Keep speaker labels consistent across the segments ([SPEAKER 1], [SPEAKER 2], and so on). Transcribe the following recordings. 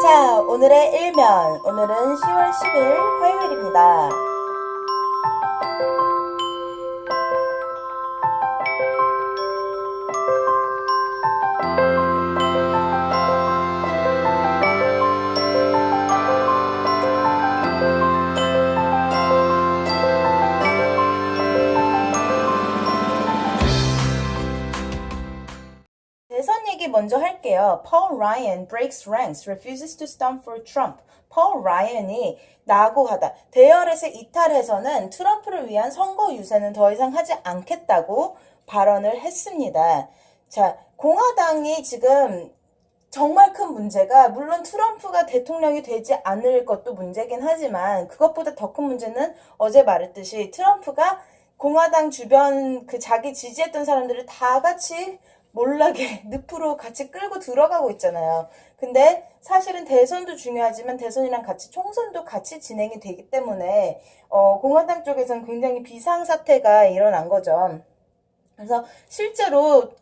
[SPEAKER 1] 자, 오늘의 일면. 오늘은 10월 10일 화요일입니다. 대선 얘기 먼저 할게요. Paul Ryan breaks ranks, refuses to stand for Trump. Paul Ryan이 낙오하다. 대열에서 이탈해서는 트럼프를 위한 선거 유세는 더 이상 하지 않겠다고 발언을 했습니다. 자, 공화당이 지금 정말 큰 문제가 물론 트럼프가 대통령이 되지 않을 것도 문제긴 하지만 그것보다 더 큰 문제는 어제 말했듯이 트럼프가 공화당 주변 그 자기 지지했던 사람들을 다 같이 몰락에 늪으로 같이 끌고 들어가고 있잖아요. 근데 사실은 대선도 중요하지만 대선이랑 같이 총선도 같이 진행이 되기 때문에 공화당 쪽에서는 굉장히 비상사태가 일어난 거죠. 그래서 실제로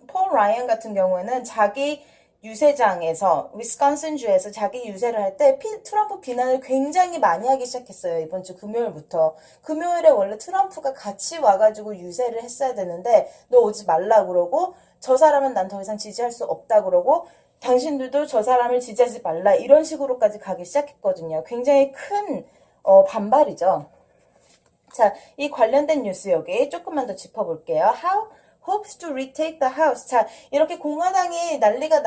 [SPEAKER 1] 폴 라이언 같은 경우에는 자기 유세장에서 위스콘신주에서 자기 유세를 할 때 트럼프 비난을 굉장히 많이 하기 시작했어요. 이번 주 금요일부터. 금요일에 원래 트럼프가 같이 와가지고 유세를 했어야 되는데 너 오지 말라 그러고 저 사람은 난 더 이상 지지할 수 없다 그러고 당신들도 저 사람을 지지하지 말라 이런 식으로까지 가기 시작했거든요. 굉장히 큰 반발이죠. 자, 이 관련된 뉴스 여기 조금만 더 짚어볼게요. How hopes to retake the house. 자, 이렇게 공화당이 난리가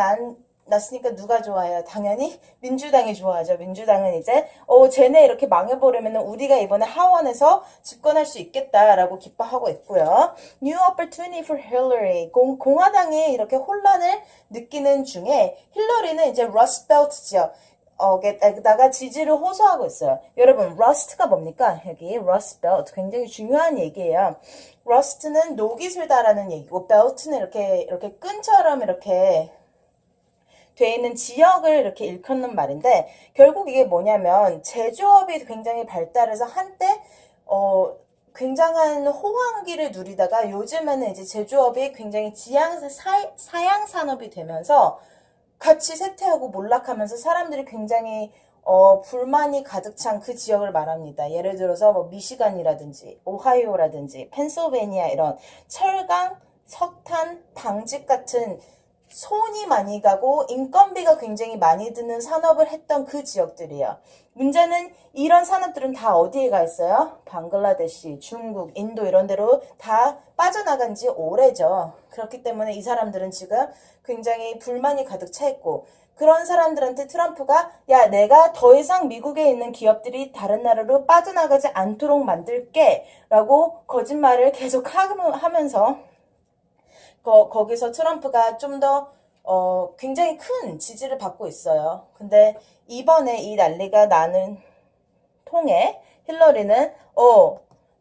[SPEAKER 1] 났으니까 누가 좋아해요? 당연히 민주당이 좋아하죠. 민주당은 이제 쟤네 이렇게 망해버리면 우리가 이번에 하원에서 집권할 수 있겠다라고 기뻐하고 있고요. New opportunity for Hillary. 공화당이 이렇게 혼란을 느끼는 중에 힐러리는 이제 Rust Belt 지역 나가 지지를 호소하고 있어요. 여러분, rust가 뭡니까? 여기 rust belt 굉장히 중요한 얘기예요. rust는 녹이 슬다라는 얘기고 belt는 이렇게 끈처럼 이렇게 돼 있는 지역을 이렇게 일컫는 말인데 결국 이게 뭐냐면 제조업이 굉장히 발달해서 한때 굉장한 호황기를 누리다가 요즘에는 이제 제조업이 굉장히 사양 산업이 되면서 같이 쇠퇴하고 몰락하면서 사람들이 굉장히 불만이 가득 찬 그 지역을 말합니다. 예를 들어서 뭐 미시간이라든지 오하이오라든지 펜실베니아 이런 철강, 석탄, 방직 같은 손이 많이 가고 인건비가 굉장히 많이 드는 산업을 했던 그 지역들이에요. 문제는 이런 산업들은 다 어디에 가 있어요? 방글라데시, 중국, 인도 이런 데로 다 빠져나간 지 오래죠. 그렇기 때문에 이 사람들은 지금 굉장히 불만이 가득 차 있고 그런 사람들한테 트럼프가 야 내가 더 이상 미국에 있는 기업들이 다른 나라로 빠져나가지 않도록 만들게 라고 거짓말을 계속 하면서 거기서 트럼프가 좀 더 굉장히 큰 지지를 받고 있어요. 근데 이번에 이 난리가 나는 통에 힐러리는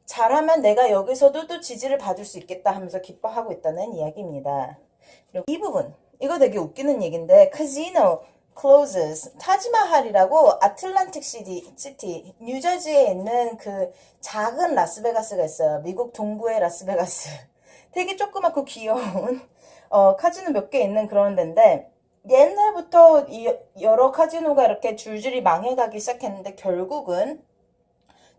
[SPEAKER 1] 잘하면 내가 여기서도 또 지지를 받을 수 있겠다 하면서 기뻐하고 있다는 이야기입니다. 그리고 이 부분 이거 되게 웃기는 얘기인데 카지노 closes 타지마할이라고 아틀란틱 시티 뉴저지에 있는 그 작은 라스베가스가 있어요. 미국 동부의 라스베가스. 되게 조그맣고 귀여운 카지노 몇 개 있는 그런 데인데 옛날부터 여러 카지노가 이렇게 줄줄이 망해가기 시작했는데 결국은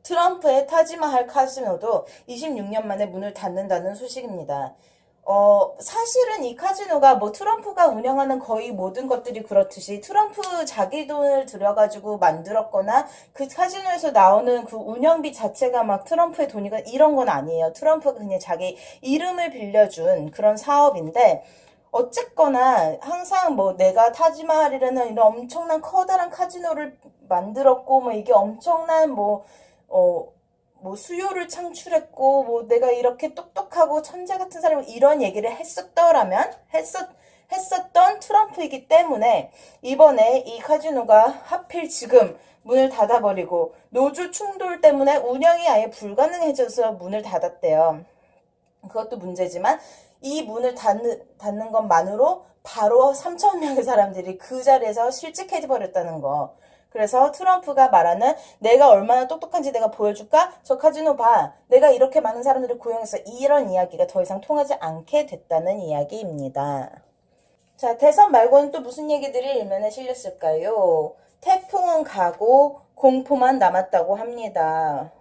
[SPEAKER 1] 트럼프의 타지마할 카지노도 26년 만에 문을 닫는다는 소식입니다. 사실은 이 카지노가 뭐 트럼프가 운영하는 거의 모든 것들이 그렇듯이 트럼프 자기 돈을 들여가지고 만들었거나 그 카지노에서 나오는 그 운영비 자체가 막 트럼프의 돈이건 이런 건 아니에요. 트럼프가 그냥 자기 이름을 빌려준 그런 사업인데 어쨌거나 항상 뭐 내가 타지마할이라는 이런 엄청난 커다란 카지노를 만들었고 뭐 이게 엄청난 뭐 수요를 창출했고, 뭐, 내가 이렇게 똑똑하고 천재 같은 사람이 이런 얘기를 했었던 트럼프이기 때문에, 이번에 이 카지노가 하필 지금 문을 닫아버리고, 노조 충돌 때문에 운영이 아예 불가능해져서 문을 닫았대요. 그것도 문제지만, 이 문을 닫는 것만으로 바로 3,000명의 사람들이 그 자리에서 실직해버렸다는 거. 그래서 트럼프가 말하는 내가 얼마나 똑똑한지 내가 보여줄까? 저 카지노 봐. 내가 이렇게 많은 사람들을 고용해서 이런 이야기가 더 이상 통하지 않게 됐다는 이야기입니다. 자, 대선 말고는 또 무슨 얘기들이 일면에 실렸을까요? 태풍은 가고 공포만 남았다고 합니다.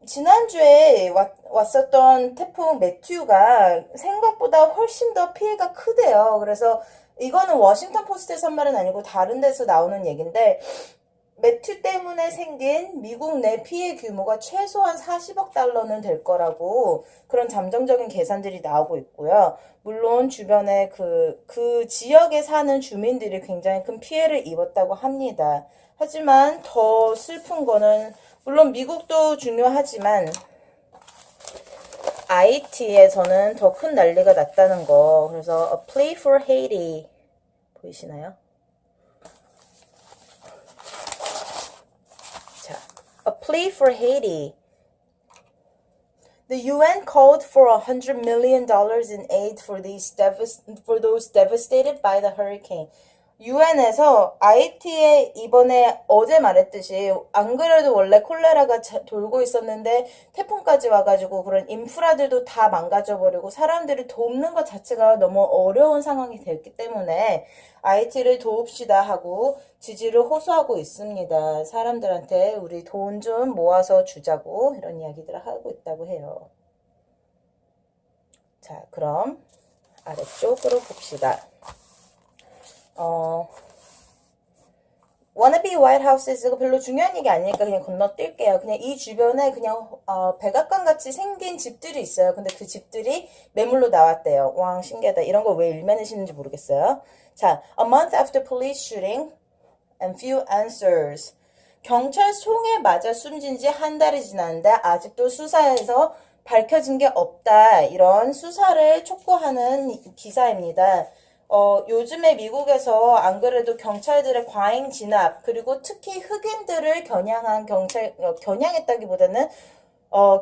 [SPEAKER 1] 지난주에 왔었던 태풍 매튜가 생각보다 훨씬 더 피해가 크대요. 그래서 이거는 워싱턴 포스트의 말은 아니고 다른 데서 나오는 얘기인데 매튜 때문에 생긴 미국 내 피해 규모가 최소한 40억 달러는 될 거라고 그런 잠정적인 계산들이 나오고 있고요. 물론 주변에 그 지역에 사는 주민들이 굉장히 큰 피해를 입었다고 합니다. 하지만 더 슬픈 거는 물론 미국도 중요하지만 IT에서는 더 큰 난리가 났다는 거. 그래서 A Plea for Haiti 보이시나요? 자, A Plea for Haiti. The UN called for $100 million in aid for those devastated by the hurricane. UN에서 IT에 이번에 어제 말했듯이 안 그래도 원래 콜레라가 돌고 있었는데 태풍까지 와가지고 그런 인프라들도 다 망가져버리고 사람들을 돕는 것 자체가 너무 어려운 상황이 됐기 때문에 IT를 도웁시다 하고 지지를 호소하고 있습니다. 사람들한테 우리 돈 좀 모아서 주자고 이런 이야기들을 하고 있다고 해요. 자, 그럼 아래쪽으로 봅시다. 워너비 화이트하우스에서 이거 별로 중요한 얘기 아니니까 그냥 건너뛸게요. 그냥 이 주변에 그냥 백악관 같이 생긴 집들이 있어요. 근데 그 집들이 매물로 나왔대요. 와, 신기하다. 이런 거 왜 일면에 실는지 모르겠어요. 자, a month after police shooting and few answers. 경찰 총에 맞아 숨진 지 한 달이 지났는데 아직도 수사에서 밝혀진 게 없다. 이런 수사를 촉구하는 기사입니다. 요즘에 미국에서 안 그래도 경찰들의 과잉 진압, 그리고 특히 흑인들을 겨냥했다기보다는,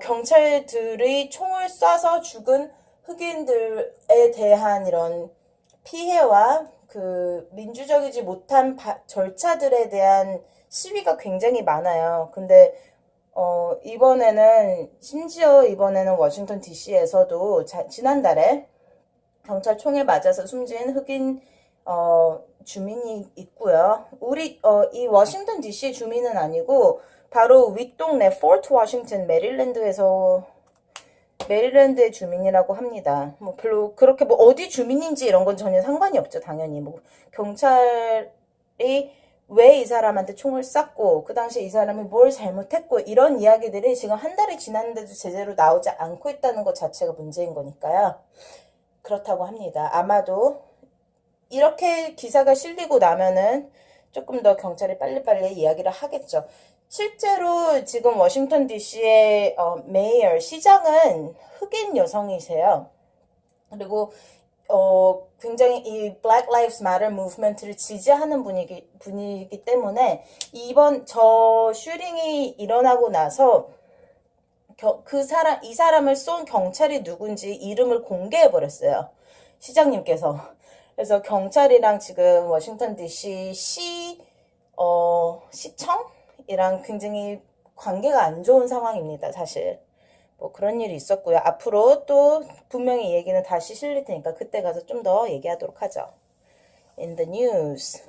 [SPEAKER 1] 경찰들이 총을 쏴서 죽은 흑인들에 대한 이런 피해와 그 민주적이지 못한 절차들에 대한 시위가 굉장히 많아요. 근데, 심지어 이번에는 워싱턴 DC에서도 지난달에 경찰 총에 맞아서 숨진 흑인 주민이 있고요. 이 워싱턴 DC 주민은 아니고 바로 윗동네 포트 워싱턴 메릴랜드의 주민이라고 합니다. 뭐 별로 그렇게 뭐 어디 주민인지 이런 건 전혀 상관이 없죠. 당연히 뭐 경찰이 왜 이 사람한테 총을 쐈고 그 당시에 이 사람이 뭘 잘못했고 이런 이야기들이 지금 한 달이 지났는데도 제대로 나오지 않고 있다는 것 자체가 문제인 거니까요. 그렇다고 합니다. 아마도 이렇게 기사가 실리고 나면은 조금 더 경찰이 빨리빨리 이야기를 하겠죠. 실제로 지금 워싱턴 DC의 메이어, 시장은 흑인 여성이세요. 그리고 굉장히 이 Black Lives Matter 무브먼트를 지지하는 분이기 때문에 저 슈팅이 일어나고 나서 이 사람을 쏜 경찰이 누군지 이름을 공개해버렸어요. 시장님께서. 그래서 경찰이랑 지금 워싱턴 DC 시청이랑 굉장히 관계가 안 좋은 상황입니다, 사실. 뭐 그런 일이 있었고요. 앞으로 또 분명히 얘기는 다시 실릴 테니까 그때 가서 좀 더 얘기하도록 하죠. In the news.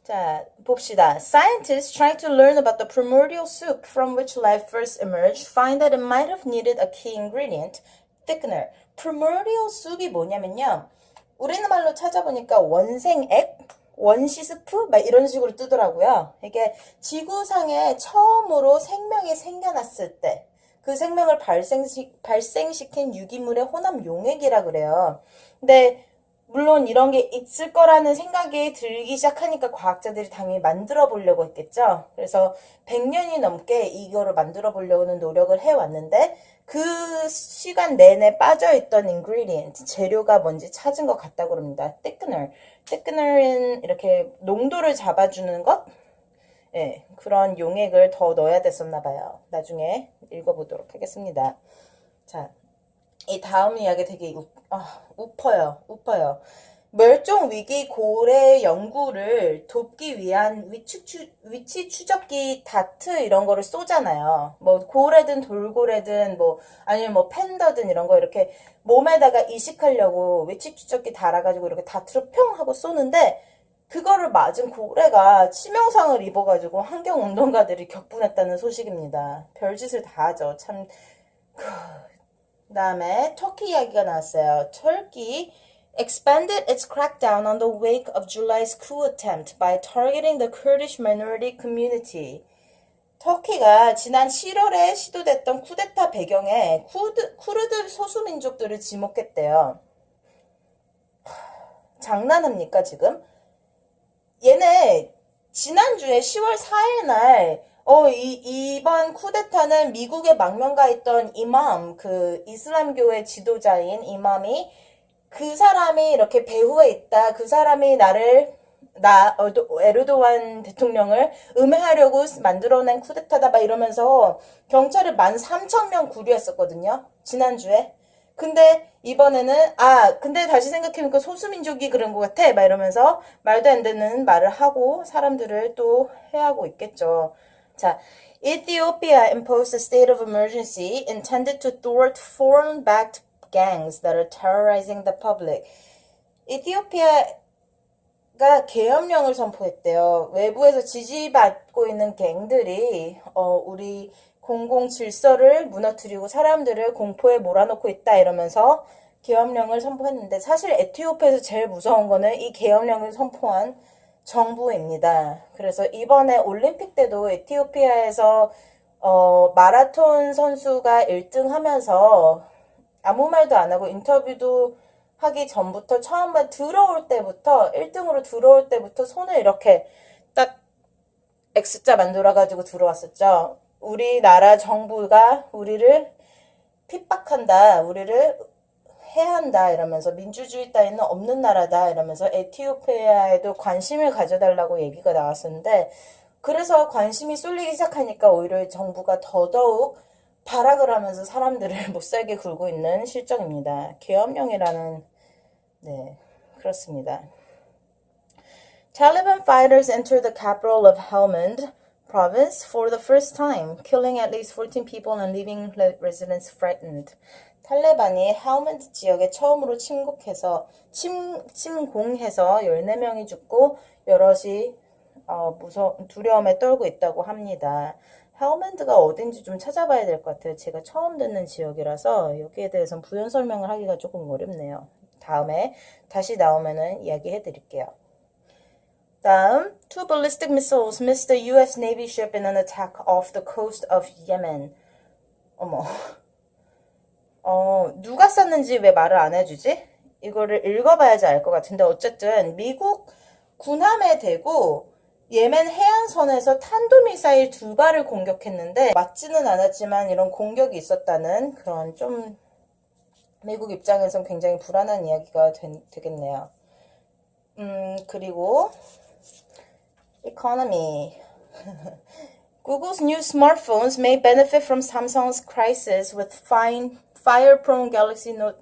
[SPEAKER 1] 자, 봅시다. Scientists trying to learn about the primordial soup from which life first emerged find that it might have needed a key ingredient, thickener. primordial soup이 뭐냐면요. 우리는 말로 찾아보니까 원생액, 원시스프? 막 이런 식으로 뜨더라고요. 이게 지구상에 처음으로 생명이 생겨났을 때 그 생명을 발생시킨 유기물의 혼합 용액이라 그래요. 근데 물론 이런 게 있을 거라는 생각이 들기 시작하니까 과학자들이 당연히 만들어 보려고 했겠죠. 그래서 100년이 넘게 이거를 만들어 보려는 노력을 해왔는데 그 시간 내내 빠져있던 ingredient, 재료가 뭔지 찾은 것 같다고 합니다. thickener는 이렇게 농도를 잡아주는 것? 예, 그런 용액을 더 넣어야 됐었나 봐요. 나중에 읽어보도록 하겠습니다. 자, 이 다음 이야기 되게 우퍼요. 멸종 위기 고래 연구를 돕기 위한 위치 추적기 다트 이런 거를 쏘잖아요. 뭐 고래든 돌고래든 뭐 아니면 뭐 팬더든 이런 거 이렇게 몸에다가 이식하려고 위치 추적기 달아가지고 이렇게 다트로 평 하고 쏘는데 그거를 맞은 고래가 치명상을 입어가지고 환경운동가들이 격분했다는 소식입니다. 별짓을 다 하죠. 참. 그다음에 터키 이야기가 나왔어요. Turkey expanded its crackdown on the wake of July's coup attempt by targeting the Kurdish minority community. 터키가 지난 7월에 시도됐던 쿠데타 배경에 쿠르드 소수민족들을 지목했대요. 장난합니까 지금? 얘네 지난주에 10월 4일 날 이번 쿠데타는 미국에 망명가 있던 이맘, 그 이슬람교의 지도자인 이맘이 그 사람이 이렇게 배후에 있다. 그 사람이 에르도안 대통령을 음해하려고 만들어낸 쿠데타다 막 이러면서 경찰을 13,000명 구류했었거든요. 지난주에. 근데 이번에는 근데 다시 생각해보니까 소수민족이 그런 것 같아 막 이러면서 말도 안 되는 말을 하고 사람들을 또 해하고 있겠죠. 자, Ethiopia imposed a state of emergency intended to thwart foreign-backed gangs that are terrorizing the public. 에티오피아가 계엄령을 선포했대요. 외부에서 지지받고 있는 갱들이 우리 공공 질서를 무너뜨리고 사람들을 공포에 몰아넣고 있다 이러면서 계엄령을 선포했는데 사실 에티오피아에서 제일 무서운 거는 이 계엄령을 선포한 정부입니다. 그래서 이번에 올림픽 때도 에티오피아에서 마라톤 선수가 1등 하면서 아무 말도 안 하고 인터뷰도 하기 전부터 처음에 들어올 때부터 1등으로 들어올 때부터 손을 이렇게 딱 X자 만들어가지고 들어왔었죠. 우리나라 정부가 우리를 핍박한다, 우리를 해한다 이러면서 민주주의 따위는 없는 나라다 이러면서 에티오피아에도 관심을 가져달라고 얘기가 나왔었는데 그래서 관심이 쏠리기 시작하니까 오히려 정부가 더더욱 발악을 하면서 사람들을 못살게 굴고 있는 실정입니다. 계엄령이라는 네 그렇습니다. Taliban fighters enter the capital of Helmand province for the first time, killing at least 14 people and leaving residents frightened. 탈레반이 헬먼드 지역에 처음으로 침공해서 14명이 죽고 여럿이 두려움에 떨고 있다고 합니다. 헬먼드가 어딘지 좀 찾아봐야 될 것 같아요. 제가 처음 듣는 지역이라서 여기에 대해서는 부연 설명을 하기가 조금 어렵네요. 다음에 다시 나오면은 이야기해 드릴게요. 다음, two ballistic missiles missed a U.S. Navy ship in an attack off the coast of Yemen. 어머. 누가 쐈는지 왜 말을 안 해주지? 이거를 읽어봐야지 알 것 같은데 어쨌든 미국 군함에 대고 예멘 해안선에서 탄도미사일 2발을 공격했는데 맞지는 않았지만 이런 공격이 있었다는 그런 좀 미국 입장에선 굉장히 불안한 이야기가 되겠네요. 그리고 economy. Google's new smartphones may benefit from Samsung's crisis with fire-prone Galaxy Note,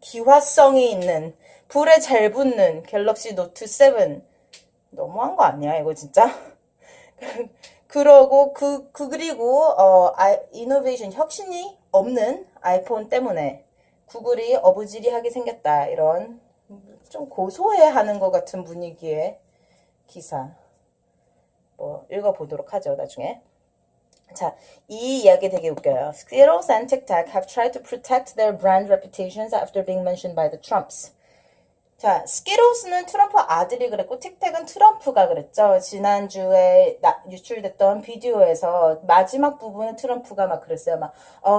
[SPEAKER 1] 기화성이 있는, 불에 잘 붙는 갤럭시 노트 7. 너무한 거 아니야, 이거 진짜? 그리고 이노베이션, 혁신이 없는 아이폰 때문에 구글이 어부지리하게 생겼다. 이런 좀 고소해 하는 것 같은 분위기의 기사. 읽어보도록 하죠, 나중에. 자, 이 이야기 되게 웃겨요. Skittles and Tic Tac have tried to protect their brand reputations after being mentioned by the Trumps. 자, 스키로스는 트럼프 아들이 그랬고 틱택은 트럼프가 그랬죠. 지난주에 유출됐던 비디오에서 마지막 부분에 트럼프가 막 그랬어요.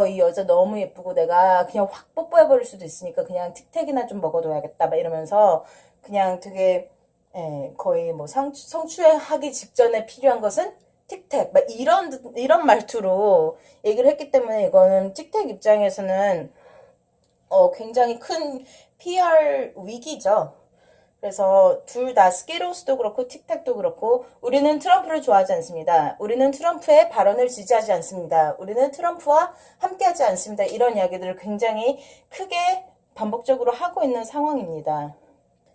[SPEAKER 1] 이 여자 너무 예쁘고 내가 그냥 확 뽀뽀해버릴 수도 있으니까 그냥 틱택이나 좀 먹어둬야겠다. 막 이러면서 그냥 되게 거의 성추행하기 직전에 필요한 것은 틱택. 막 이런 말투로 얘기를 했기 때문에 이거는 틱택 입장에서는 굉장히 큰 PR 위기죠. 그래서 둘 다 스키로스도 그렇고 틱택도 그렇고 우리는 트럼프를 좋아하지 않습니다. 우리는 트럼프의 발언을 지지하지 않습니다. 우리는 트럼프와 함께하지 않습니다. 이런 이야기들을 굉장히 크게 반복적으로 하고 있는 상황입니다.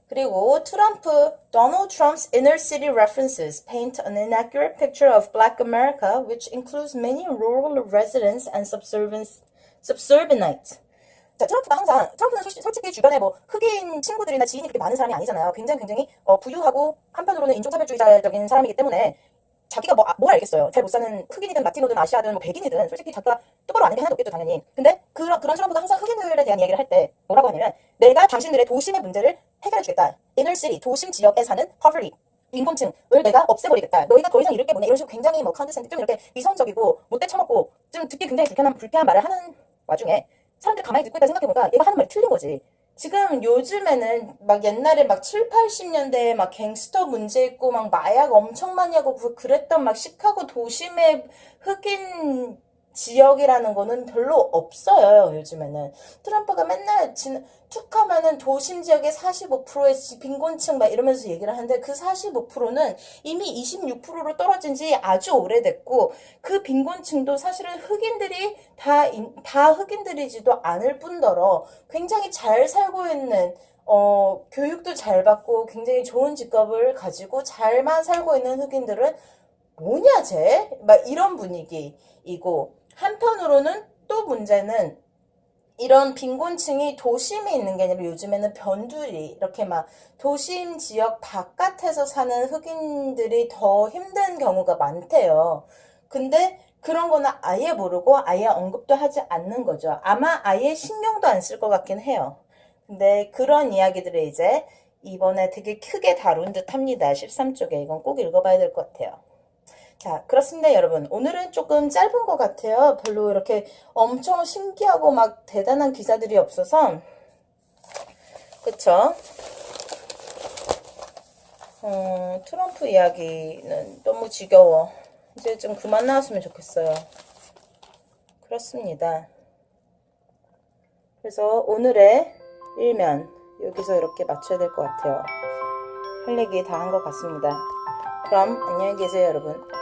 [SPEAKER 1] 그리고 트럼프, Donald Trump's inner city references paint an inaccurate picture of Black America, which includes many rural residents and suburbanites. 자, 트럼프는 솔직히 주변에 뭐 흑인 친구들이나 지인이 그렇게 많은 사람이 아니잖아요. 굉장히 부유하고 한편으로는 인종차별주의자적인 사람이기 때문에 자기가 뭘 알겠어요. 잘 못 사는 흑인이든 라티노든 아시아든 뭐 백인이든 솔직히 자기가 똑바로 아는 게 하나도 없겠죠, 당연히. 근데 그런 트럼프가 항상 흑인들에 대한 이야기를 할 때 뭐라고 하냐면 내가 당신들의 도심의 문제를 해결해주겠다. inner city, 도심 지역에 사는 poverty, 빈곤층을 내가 없애버리겠다. 너희가 더 이상 이럴 게 뭐냐. 이런 식으로 굉장히 condescending, 좀 이렇게 위선적이고 못돼 처먹고 좀 듣기 굉장히 불쾌한 말을 하는 와중에 사람들이 가만히 듣고 있다 생각해보니까 얘가 하는 말이 틀린 거지. 지금 요즘에는 막 옛날에 막 7, 80년대에 막 갱스터 문제 있고 막 마약 엄청 많이 하고 그랬던 막 시카고 도심의 흑인 지역이라는 거는 별로 없어요, 요즘에는. 트럼프가 맨날 툭 하면은 도심 지역의 45%의 빈곤층 막 이러면서 얘기를 하는데 그 45%는 이미 26%로 떨어진 지 아주 오래됐고 그 빈곤층도 사실은 흑인들이 다 흑인들이지도 않을 뿐더러 굉장히 잘 살고 있는 교육도 잘 받고 굉장히 좋은 직업을 가지고 잘만 살고 있는 흑인들은 뭐냐 쟤? 막 이런 분위기이고 한편으로는 또 문제는 이런 빈곤층이 도심에 있는 게 아니라 요즘에는 변두리 이렇게 막 도심 지역 바깥에서 사는 흑인들이 더 힘든 경우가 많대요. 근데 그런 거는 아예 모르고 아예 언급도 하지 않는 거죠. 아마 아예 신경도 안 쓸 것 같긴 해요. 근데 그런 이야기들을 이제 이번에 되게 크게 다룬 듯 합니다. 13쪽에. 이건 꼭 읽어봐야 될 것 같아요. 자, 그렇습니다, 여러분. 오늘은 조금 짧은 것 같아요. 별로 이렇게 엄청 신기하고 막 대단한 기사들이 없어서. 그쵸? 트럼프 이야기는 너무 지겨워. 이제 좀 그만 나왔으면 좋겠어요. 그렇습니다. 그래서 오늘의 일면 여기서 이렇게 마쳐야 될 것 같아요. 할 얘기 다 한 것 같습니다. 그럼 안녕히 계세요, 여러분.